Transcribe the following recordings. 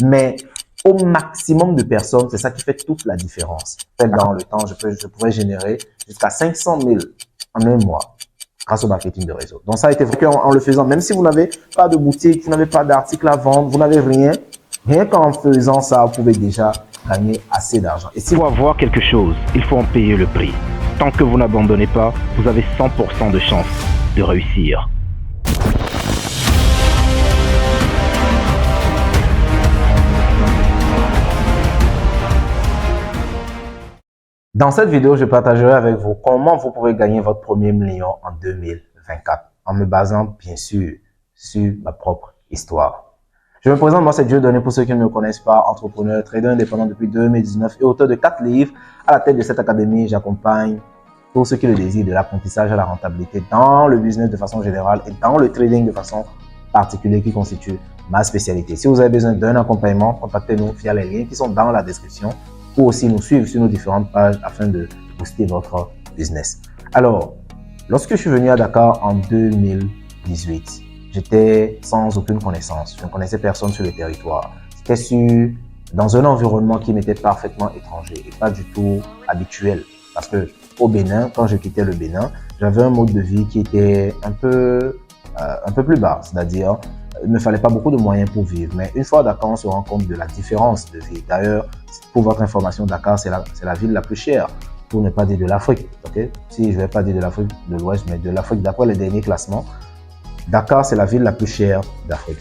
Mais au maximum de personnes, c'est ça qui fait toute la différence. Dans le temps, je pourrais générer jusqu'à 500 000 en un mois grâce au marketing de réseau. Donc, ça a été vrai en le faisant. Même si vous n'avez pas de boutique, vous n'avez pas d'article à vendre, vous n'avez rien, rien qu'en faisant ça, vous pouvez déjà gagner assez d'argent. Et si pour avoir quelque chose, il faut en payer le prix. Tant que vous n'abandonnez pas, vous avez 100% de chance de réussir. Dans cette vidéo, je partagerai avec vous comment vous pouvez gagner votre premier million en 2024 en me basant bien sûr sur ma propre histoire. Je me présente, moi c'est Dieudonné pour ceux qui ne me connaissent pas, entrepreneur, trader indépendant depuis 2019 et auteur de 4 livres. À la tête de cette académie, j'accompagne tous ceux qui le désirent de l'apprentissage à la rentabilité dans le business de façon générale et dans le trading de façon particulière qui constitue ma spécialité. Si vous avez besoin d'un accompagnement, contactez-nous via les liens qui sont dans la description ou aussi nous suivre sur nos différentes pages afin de booster votre business. Alors, lorsque je suis venu à Dakar en 2018, j'étais sans aucune connaissance. Je ne connaissais personne sur le territoire. J'étais dans un environnement qui m'était parfaitement étranger et pas du tout habituel. Parce que au Bénin, quand je quittais le Bénin, j'avais un mode de vie qui était un peu plus bas. C'est-à-dire, il ne fallait pas beaucoup de moyens pour vivre. Mais une fois à Dakar, on se rend compte de la différence de vie. D'ailleurs, pour votre information, Dakar, c'est la ville la plus chère, pour ne pas dire de l'Afrique. Okay? Si je ne vais pas dire de l'Afrique de l'Ouest, mais de l'Afrique, d'après les derniers classements, Dakar, c'est la ville la plus chère d'Afrique.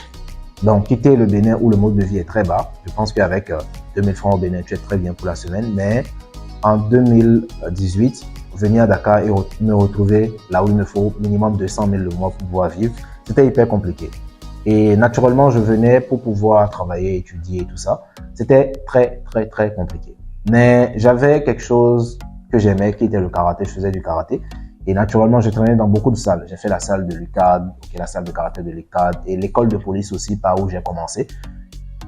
Donc, quitter le Bénin où le mode de vie est très bas, je pense qu'avec 2000 francs au Bénin, tu es très bien pour la semaine. Mais en 2018, venir à Dakar et me retrouver là où il me faut minimum 200 000 le mois pour pouvoir vivre, c'était hyper compliqué. Et naturellement, je venais pour pouvoir travailler, étudier et tout ça. C'était très compliqué. Mais j'avais quelque chose que j'aimais, qui était le karaté. Je faisais du karaté. Et naturellement, je traînais dans beaucoup de salles. J'ai fait la salle de l'UCAD, qui est la salle de karaté de l'UCAD, et l'école de police aussi, par où j'ai commencé.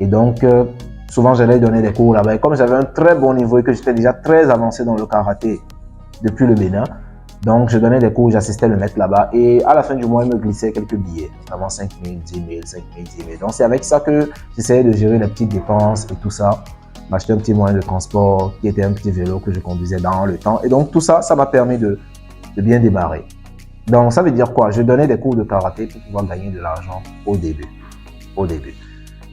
Et donc, souvent, j'allais donner des cours là-bas. Et comme j'avais un très bon niveau et que j'étais déjà très avancé dans le karaté depuis le Bénin, donc je donnais des cours, j'assistais le maître là-bas. Et à la fin du mois, il me glissait quelques billets, notamment 5 000, 10 000, 5 000, 10 000. Donc, c'est avec ça que j'essayais de gérer les petites dépenses et tout ça. M'acheter un petit moyen de transport qui était un petit vélo que je conduisais dans le temps. Et donc, tout ça, ça m'a permis de bien démarrer. Donc, ça veut dire quoi? Je donnais des cours de karaté pour pouvoir gagner de l'argent au début.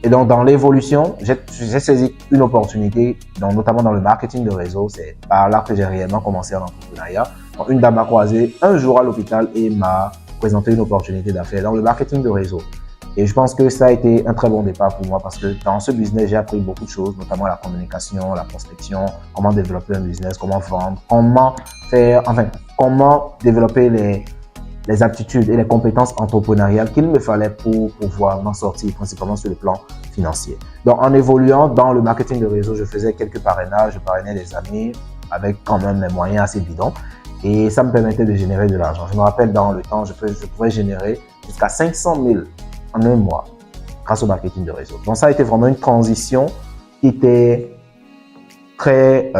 Et donc, dans l'évolution, j'ai saisi une opportunité, donc, notamment dans le marketing de réseau. C'est par là que j'ai réellement commencé en entrepreneuriat. Donc, une dame m'a croisé un jour à l'hôpital et m'a présenté une opportunité d'affaires dans le marketing de réseau. Et je pense que ça a été un très bon départ pour moi parce que dans ce business, j'ai appris beaucoup de choses, notamment la communication, la prospection, comment développer un business, comment vendre, comment développer les aptitudes et les compétences entrepreneuriales qu'il me fallait pour pouvoir m'en sortir, principalement sur le plan financier. Donc, en évoluant dans le marketing de réseau, je faisais quelques parrainages, je parrainais des amis avec quand même mes moyens assez bidons et ça me permettait de générer de l'argent. Je me rappelle dans le temps, je pouvais générer jusqu'à 500 000 en un mois grâce au marketing de réseau. Donc, ça a été vraiment une transition qui était très,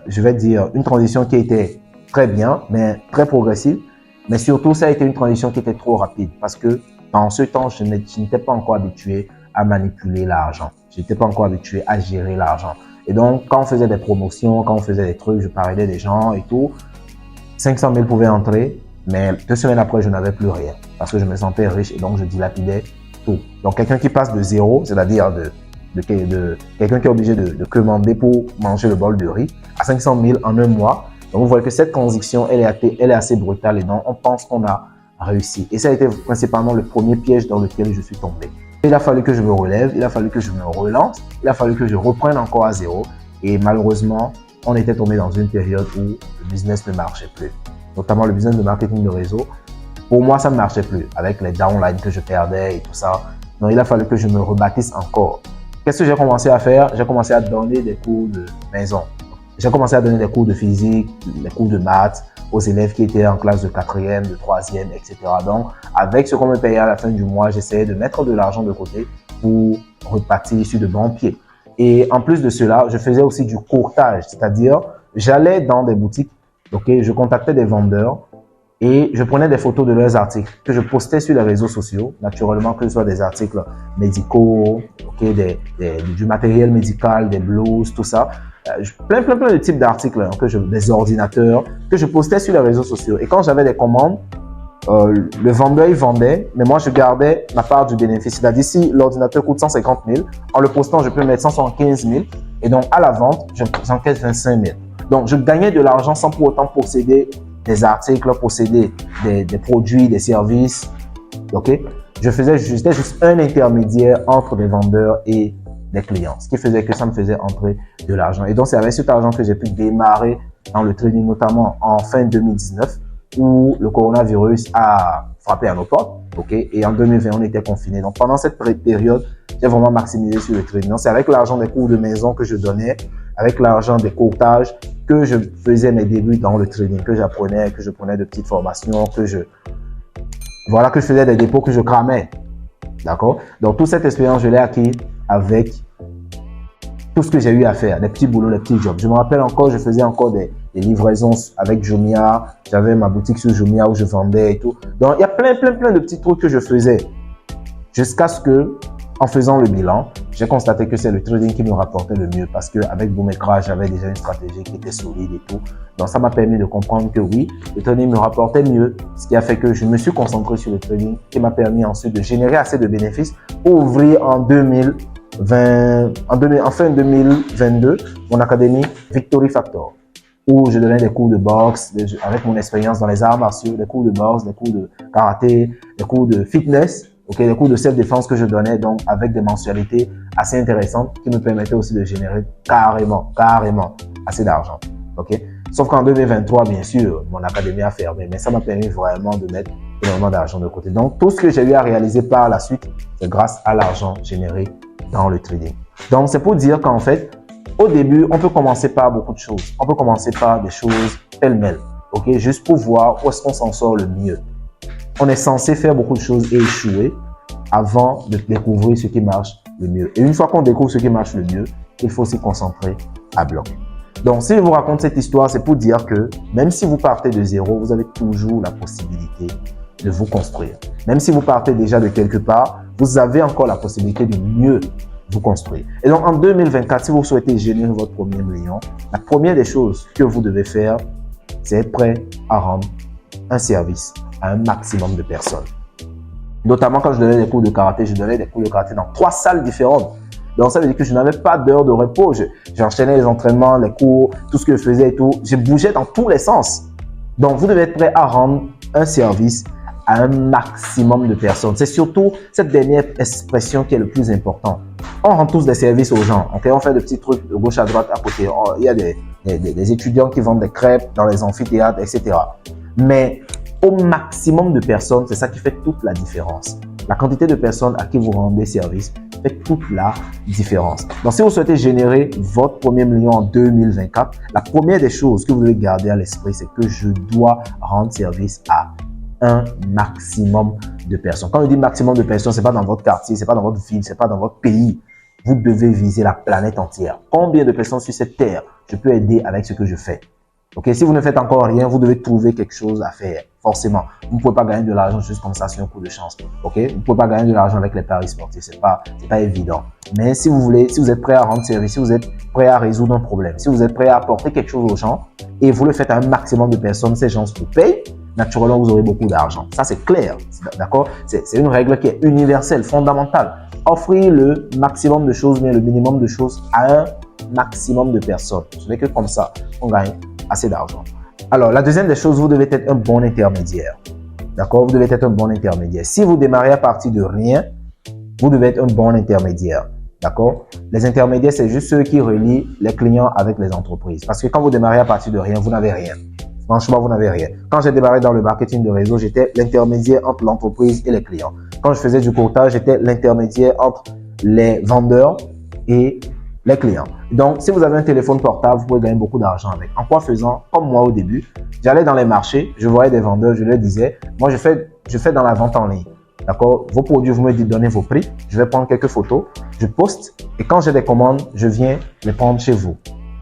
je vais dire, une transition qui était très bien, mais très progressive. Mais surtout, ça a été une transition qui était trop rapide parce que dans ce temps, je n'étais pas encore habitué à manipuler l'argent. Je n'étais pas encore habitué à gérer l'argent. Et donc, quand on faisait des promotions, quand on faisait des trucs, je parlais des gens et tout, 500 000 pouvaient entrer, mais 2 semaines après, je n'avais plus rien parce que je me sentais riche et donc je dilapidais tout. Donc, quelqu'un qui passe de zéro, c'est-à-dire quelqu'un qui est obligé de commander pour manger le bol de riz à 500 000 en un mois. Donc, vous voyez que cette transition, elle est assez brutale et donc on pense qu'on a réussi. Et ça a été principalement le premier piège dans lequel je suis tombé. Il a fallu que je me relève, il a fallu que je me relance, il a fallu que je reprenne encore à zéro. Et malheureusement, on était tombé dans une période où le business ne marchait plus. Notamment le business de marketing de réseau. Pour moi, ça ne marchait plus avec les downlines que je perdais et tout ça. Donc, il a fallu que je me rebâtisse encore. Qu'est-ce que j'ai commencé à faire? J'ai commencé à donner des cours de maison. J'ai commencé à donner des cours de physique, des cours de maths aux élèves qui étaient en classe de 4e, de 3e, etc. Donc, avec ce qu'on me payait à la fin du mois, j'essayais de mettre de l'argent de côté pour repartir sur de bons pieds. Et en plus de cela, je faisais aussi du courtage, c'est-à-dire j'allais dans des boutiques, je contactais des vendeurs Et je prenais des photos de leurs articles que je postais sur les réseaux sociaux, naturellement que ce soit des articles médicaux, du matériel médical, des blouses, tout ça. Plein de types d'articles, hein, des ordinateurs que je postais sur les réseaux sociaux. Et quand j'avais des commandes, le vendeur, il vendait, mais moi, je gardais ma part du bénéfice. C'est-à-dire, si l'ordinateur coûte 150 000, en le postant, je peux mettre 175 000. Et donc, à la vente, j'encaisse 25 000. Donc, je gagnais de l'argent sans pour autant posséder des articles, posséder des produits, des services. OK? J'étais juste un intermédiaire entre les vendeurs et les clients. Ce qui faisait que ça me faisait entrer de l'argent. Et donc, c'est avec cet argent que j'ai pu démarrer dans le trading, notamment en fin 2019, où le coronavirus a frappé à nos portes. OK? Et en 2020, on était confinés. Donc, pendant cette période, j'ai vraiment maximisé sur le trading. Donc, c'est avec l'argent des cours de maison que je donnais, avec l'argent des courtages, que je faisais mes débuts dans le trading, que j'apprenais, que je prenais de petites formations, que je faisais des dépôts que je cramais. D'accord? Donc, toute cette expérience, je l'ai acquis avec tout ce que j'ai eu à faire, les petits boulots, les petits jobs. Je me rappelle encore, je faisais encore des livraisons avec Jumia. J'avais ma boutique sur Jumia où je vendais et tout. Donc, il y a plein de petits trucs que je faisais jusqu'à ce que, en faisant le bilan, j'ai constaté que c'est le trading qui me rapportait le mieux parce qu'avec Boomekra, j'avais déjà une stratégie qui était solide et tout. Donc, ça m'a permis de comprendre que oui, le trading me rapportait mieux, ce qui a fait que je me suis concentré sur le trading qui m'a permis ensuite de générer assez de bénéfices pour ouvrir en fin 2022, mon académie Victory Factor, où je donnais des cours de boxe avec mon expérience dans les arts martiaux, des cours de boxe, des cours de karaté, des cours de fitness. Des cours de self-défense que je donnais donc avec des mensualités assez intéressantes qui me permettaient aussi de générer carrément assez d'argent. OK? Sauf qu'en 2023, bien sûr, mon académie a fermé, mais ça m'a permis vraiment de mettre énormément d'argent de côté. Donc, tout ce que j'ai eu à réaliser par la suite, c'est grâce à l'argent généré dans le trading. Donc, c'est pour dire qu'en fait, au début, on peut commencer par beaucoup de choses. On peut commencer par des choses pêle-mêle. OK? Juste pour voir où est-ce qu'on s'en sort le mieux. On est censé faire beaucoup de choses et échouer avant de découvrir ce qui marche le mieux. Et une fois qu'on découvre ce qui marche le mieux, il faut s'y concentrer à bloc. Donc, si je vous raconte cette histoire, c'est pour dire que même si vous partez de zéro, vous avez toujours la possibilité de vous construire. Même si vous partez déjà de quelque part, vous avez encore la possibilité de mieux vous construire. Et donc, en 2024, si vous souhaitez générer votre premier million, la première des choses que vous devez faire, c'est être prêt à rendre un service à un maximum de personnes. Notamment quand je donnais des cours de karaté, je donnais des cours de karaté dans 3 salles différentes. Donc ça veut dire que je n'avais pas d'heure de repos. J'enchaînais les entraînements, les cours, tout ce que je faisais et tout. Je bougeais dans tous les sens. Donc vous devez être prêt à rendre un service à un maximum de personnes. C'est surtout cette dernière expression qui est le plus important. On rend tous des services aux gens. Okay? On fait des petits trucs de gauche à droite à côté. Il y a des étudiants qui vendent des crêpes dans les amphithéâtres, etc. Mais au maximum de personnes, c'est ça qui fait toute la différence. La quantité de personnes à qui vous rendez service fait toute la différence. Donc, si vous souhaitez générer votre premier million en 2024, la première des choses que vous devez garder à l'esprit, c'est que je dois rendre service à un maximum de personnes. Quand je dis maximum de personnes, c'est pas dans votre quartier, c'est pas dans votre ville, c'est pas dans votre pays. Vous devez viser la planète entière. Combien de personnes sur cette terre je peux aider avec ce que je fais? Ok, si vous ne faites encore rien, vous devez trouver quelque chose à faire, forcément. Vous ne pouvez pas gagner de l'argent juste comme ça sur un coup de chance. Ok, vous ne pouvez pas gagner de l'argent avec les paris sportifs, c'est pas évident. Mais si vous êtes prêt à rendre service, si vous êtes prêt à résoudre un problème, si vous êtes prêt à apporter quelque chose aux gens et vous le faites à un maximum de personnes, ces gens vous payent, naturellement vous aurez beaucoup d'argent. Ça c'est clair, d'accord? C'est une règle qui est universelle, fondamentale. Offrir le maximum de choses, mais le minimum de choses à un maximum de personnes. Ce n'est que comme ça qu'on gagne assez d'argent. Alors, la deuxième des choses, vous devez être un bon intermédiaire. D'accord? Vous devez être un bon intermédiaire. Si vous démarrez à partir de rien, vous devez être un bon intermédiaire. D'accord? Les intermédiaires, c'est juste ceux qui relient les clients avec les entreprises. Parce que quand vous démarrez à partir de rien, vous n'avez rien. Franchement, vous n'avez rien. Quand j'ai démarré dans le marketing de réseau, j'étais l'intermédiaire entre l'entreprise et les clients. Quand je faisais du courtage, j'étais l'intermédiaire entre les vendeurs et les clients. Donc, si vous avez un téléphone portable, vous pouvez gagner beaucoup d'argent avec. En quoi faisant? Comme moi au début, j'allais dans les marchés, je voyais des vendeurs, je leur disais, moi je fais dans la vente en ligne. D'accord? Vos produits, vous me dites, donnez vos prix. Je vais prendre quelques photos, je poste et quand j'ai des commandes, je viens les prendre chez vous.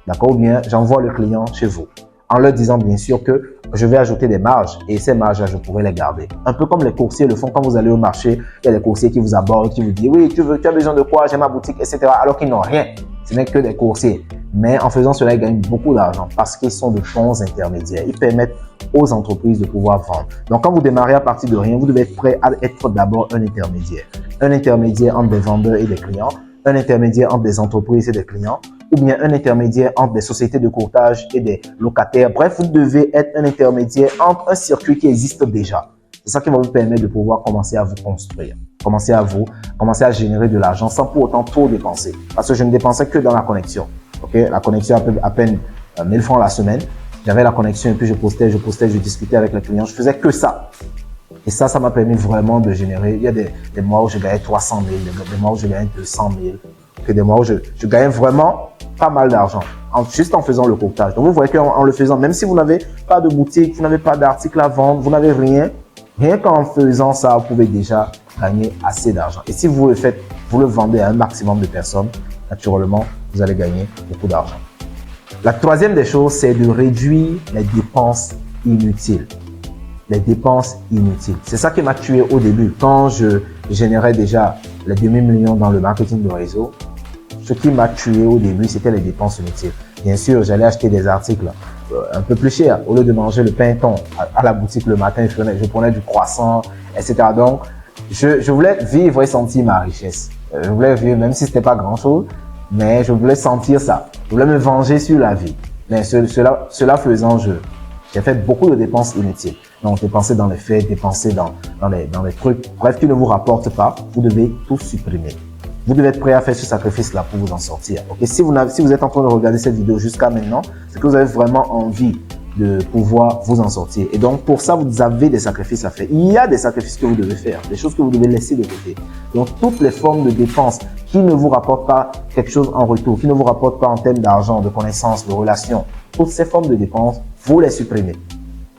D'accord? Ou bien, j'envoie le client chez vous. En leur disant bien sûr que je vais ajouter des marges et ces marges-là, je pourrais les garder. Un peu comme les coursiers le font quand vous allez au marché, il y a des coursiers qui vous abordent, qui vous disent « Oui, tu as besoin de quoi? J'ai ma boutique, etc. » alors qu'ils n'ont rien. Ce n'est que des coursiers. Mais en faisant cela, ils gagnent beaucoup d'argent parce qu'ils sont de bons intermédiaires. Ils permettent aux entreprises de pouvoir vendre. Donc, quand vous démarrez à partir de rien, vous devez être prêt à être d'abord un intermédiaire. Un intermédiaire entre des vendeurs et des clients, un intermédiaire entre des entreprises et des clients, ou bien un intermédiaire entre des sociétés de courtage et des locataires. Bref, vous devez être un intermédiaire entre un circuit qui existe déjà. C'est ça qui va vous permettre de pouvoir commencer à vous construire, commencer à générer de l'argent sans pour autant trop dépenser. Parce que je ne dépensais que dans la connexion. Okay? La connexion à peine 1000 francs la semaine. J'avais la connexion et puis je postais, je discutais avec les clients. Je faisais que ça. Et ça m'a permis vraiment de générer. Il y a des mois où je gagnais 300 000, des mois où je gagnais 200 000, des mois où je gagnais vraiment pas mal d'argent, juste en faisant le courtage. Donc, vous voyez qu'en le faisant, même si vous n'avez pas de boutique, vous n'avez pas d'article à vendre, vous n'avez rien qu'en faisant ça, vous pouvez déjà gagner assez d'argent. Et si vous le faites, vous le vendez à un maximum de personnes, naturellement, vous allez gagner beaucoup d'argent. La troisième des choses, c'est de réduire les dépenses inutiles. Les dépenses inutiles. C'est ça qui m'a tué au début. Quand je générais déjà les demi-millions dans le marketing de réseau, ce qui m'a tué au début, c'était les dépenses inutiles. Bien sûr, j'allais acheter des articles un peu plus chers. Au lieu de manger le pain thon à la boutique le matin, je prenais du croissant, etc. Donc, je voulais vivre et sentir ma richesse. Je voulais vivre, même si c'était pas grand-chose, mais je voulais sentir ça. Je voulais me venger sur la vie. Mais cela faisant, j'ai fait beaucoup de dépenses inutiles. Donc, dépenser dans les fêtes, dépenser dans les trucs, bref, qui ne vous rapportent pas, vous devez tout supprimer. Vous devez être prêt à faire ce sacrifice-là pour vous en sortir. Okay? Si vous êtes en train de regarder cette vidéo jusqu'à maintenant, c'est que vous avez vraiment envie de pouvoir vous en sortir. Et donc, pour ça, vous avez des sacrifices à faire. Il y a des sacrifices que vous devez faire, des choses que vous devez laisser de côté. Donc, toutes les formes de dépenses qui ne vous rapportent pas quelque chose en retour, qui ne vous rapportent pas en termes d'argent, de connaissances, de relations, toutes ces formes de dépenses, vous les supprimez.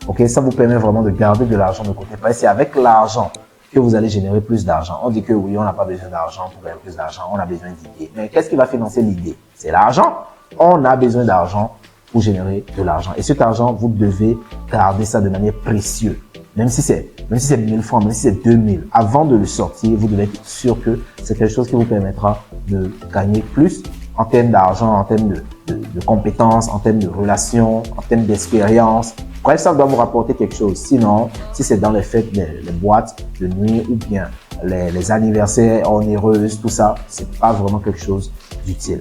Okay? Ça vous permet vraiment de garder de l'argent de côté. Parce que c'est avec l'argent que vous allez générer plus d'argent. On dit que oui, on n'a pas besoin d'argent pour gagner plus d'argent, on a besoin d'idées. Mais qu'est-ce qui va financer l'idée? C'est l'argent. On a besoin d'argent pour générer de l'argent. Et cet argent, vous devez garder ça de manière précieuse. Même si c'est 1000 francs, même si c'est 2000, avant de le sortir, vous devez être sûr que c'est quelque chose qui vous permettra de gagner plus en termes d'argent, en termes de compétences, en termes de relations, en termes d'expérience. Bref, ça doit vous rapporter quelque chose. Sinon, si c'est dans les fêtes, les boîtes de nuit ou bien les anniversaires onéreuses, tout ça, c'est pas vraiment quelque chose d'utile.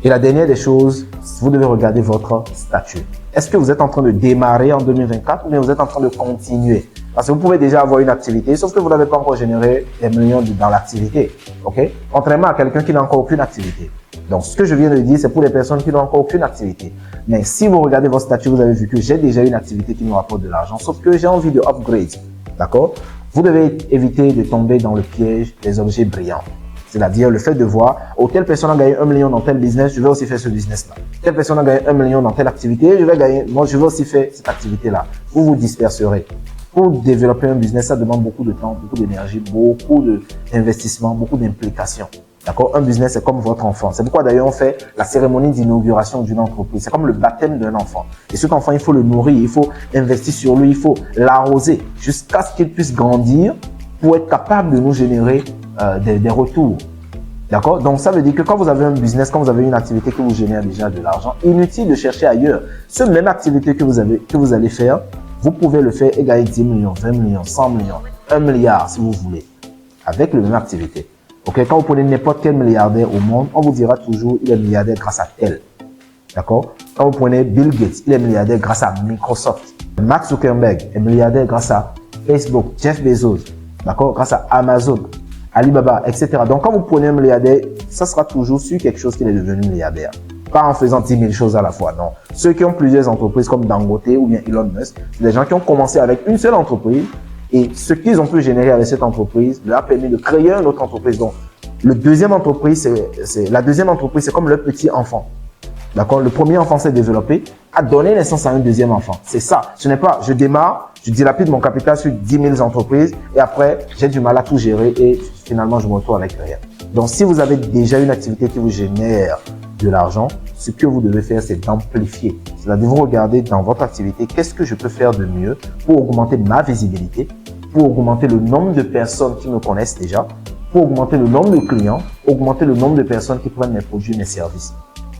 Et la dernière des choses, vous devez regarder votre statut. Est-ce que vous êtes en train de démarrer en 2024 ou bien vous êtes en train de continuer? Parce que vous pouvez déjà avoir une activité, sauf que vous n'avez pas encore généré des millions dans l'activité. Okay? Contrairement à quelqu'un qui n'a encore aucune activité. Donc, ce que je viens de dire, c'est pour les personnes qui n'ont encore aucune activité. Mais si vous regardez votre statut, vous avez vu que j'ai déjà une activité qui me rapporte de l'argent, sauf que j'ai envie de upgrade. D'accord? Vous devez éviter de tomber dans le piège des objets brillants. C'est-à-dire le fait de voir, oh, telle personne a gagné 1 million dans tel business, je vais aussi faire ce business-là. Telle personne a gagné 1 million dans telle activité, je vais aussi faire cette activité-là. Vous vous disperserez. Pour développer un business, ça demande beaucoup de temps, beaucoup d'énergie, beaucoup d'investissement, beaucoup d'implications. D'accord? Un business, c'est comme votre enfant. C'est pourquoi d'ailleurs on fait la cérémonie d'inauguration d'une entreprise. C'est comme le baptême d'un enfant. Et cet enfant, il faut le nourrir, il faut investir sur lui, il faut l'arroser jusqu'à ce qu'il puisse grandir pour être capable de nous générer des retours. D'accord? Donc, ça veut dire que quand vous avez un business, quand vous avez une activité qui vous génère déjà de l'argent, inutile de chercher ailleurs. Cette même activité que vous allez faire, vous pouvez le faire et gagner 10 millions, 20 millions, 100 millions, 1 milliard si vous voulez, avec la même activité. Okay? Quand vous prenez n'importe quel milliardaire au monde, on vous dira toujours il est milliardaire grâce à tel. D'accord? Quand vous prenez Bill Gates, il est milliardaire grâce à Microsoft. Mark Zuckerberg est milliardaire grâce à Facebook, Jeff Bezos, d'accord? Grâce à Amazon, Alibaba, etc. Donc, quand vous prenez un milliardaire, ça sera toujours sur quelque chose qu'il est devenu milliardaire. Pas en faisant 10 000 choses à la fois, non. Ceux qui ont plusieurs entreprises comme Dangote ou bien Elon Musk, c'est des gens qui ont commencé avec une seule entreprise et ce qu'ils ont pu générer avec cette entreprise leur a permis de créer une autre entreprise. Donc, la deuxième entreprise, c'est comme le petit enfant. D'accord? Le premier enfant s'est développé, a donné naissance à un deuxième enfant. C'est ça. Ce n'est pas, je démarre, je dilapide mon capital sur 10 000 entreprises et après, j'ai du mal à tout gérer et finalement, je me retrouve avec rien. Donc, si vous avez déjà une activité qui vous génère de l'argent, ce que vous devez faire, c'est d'amplifier C'est-à-dire, vous regardez dans votre activité, qu'est-ce que je peux faire de mieux pour augmenter ma visibilité, pour augmenter le nombre de personnes qui me connaissent déjà, pour augmenter le nombre de clients, augmenter le nombre de personnes qui prennent mes produits, mes services.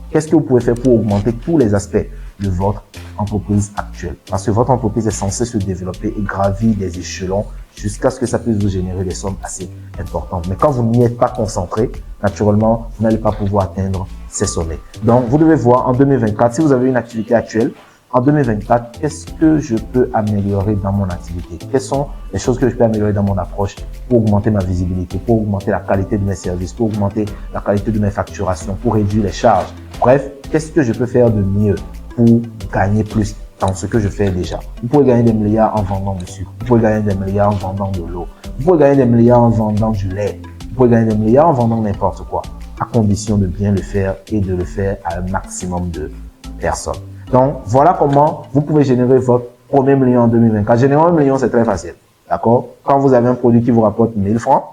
Qu'est-ce que vous pouvez faire pour augmenter tous les aspects de votre entreprise actuelle? Parce que votre entreprise est censée se développer et gravir des échelons jusqu'à ce que ça puisse vous générer des sommes assez importantes. Mais quand vous n'y êtes pas concentré, naturellement, vous n'allez pas pouvoir atteindre ces sommets. Donc, vous devez voir en 2024, si vous avez une activité actuelle, en 2024, qu'est-ce que je peux améliorer dans mon activité? Quelles sont les choses que je peux améliorer dans mon approche pour augmenter ma visibilité, pour augmenter la qualité de mes services, pour augmenter la qualité de mes facturations, pour réduire les charges? Bref, qu'est-ce que je peux faire de mieux pour gagner plus dans ce que je fais déjà? Vous pouvez gagner des milliards en vendant du sucre. Vous pouvez gagner des milliards en vendant de l'eau. Vous pouvez gagner des milliards en vendant du lait. Vous pouvez gagner des milliards en vendant n'importe quoi, à condition de bien le faire et de le faire à un maximum de personnes. Donc, voilà comment vous pouvez générer votre premier million en 2024. Générer un million, c'est très facile. D'accord? Quand vous avez un produit qui vous rapporte 1000 francs,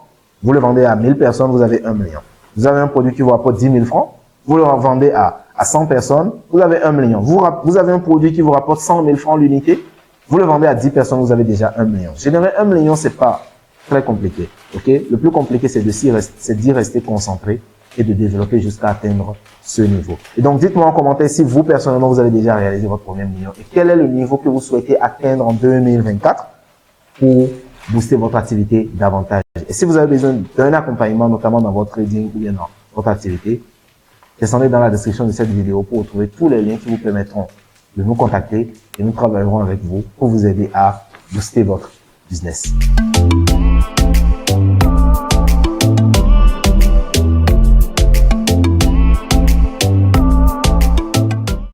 vous le vendez à 1000 personnes, vous avez 1 million. Vous avez un produit qui vous rapporte 10 000 francs, vous le vendez à 100 personnes, vous avez 1 million. Vous avez un produit qui vous rapporte 100 000 francs l'unité, vous le vendez à 10 personnes, vous avez déjà 1 million. Générer 1 million, c'est pas très compliqué. Ok? Le plus compliqué, c'est d'y rester concentré et de développer jusqu'à atteindre ce niveau. Et donc, dites-moi en commentaire si vous, personnellement, vous avez déjà réalisé votre premier million et quel est le niveau que vous souhaitez atteindre en 2024 pour booster votre activité davantage. Et si vous avez besoin d'un accompagnement, notamment dans votre trading ou bien dans votre activité, descendez dans la description de cette vidéo pour retrouver tous les liens qui vous permettront de nous contacter et nous travaillerons avec vous pour vous aider à booster votre business.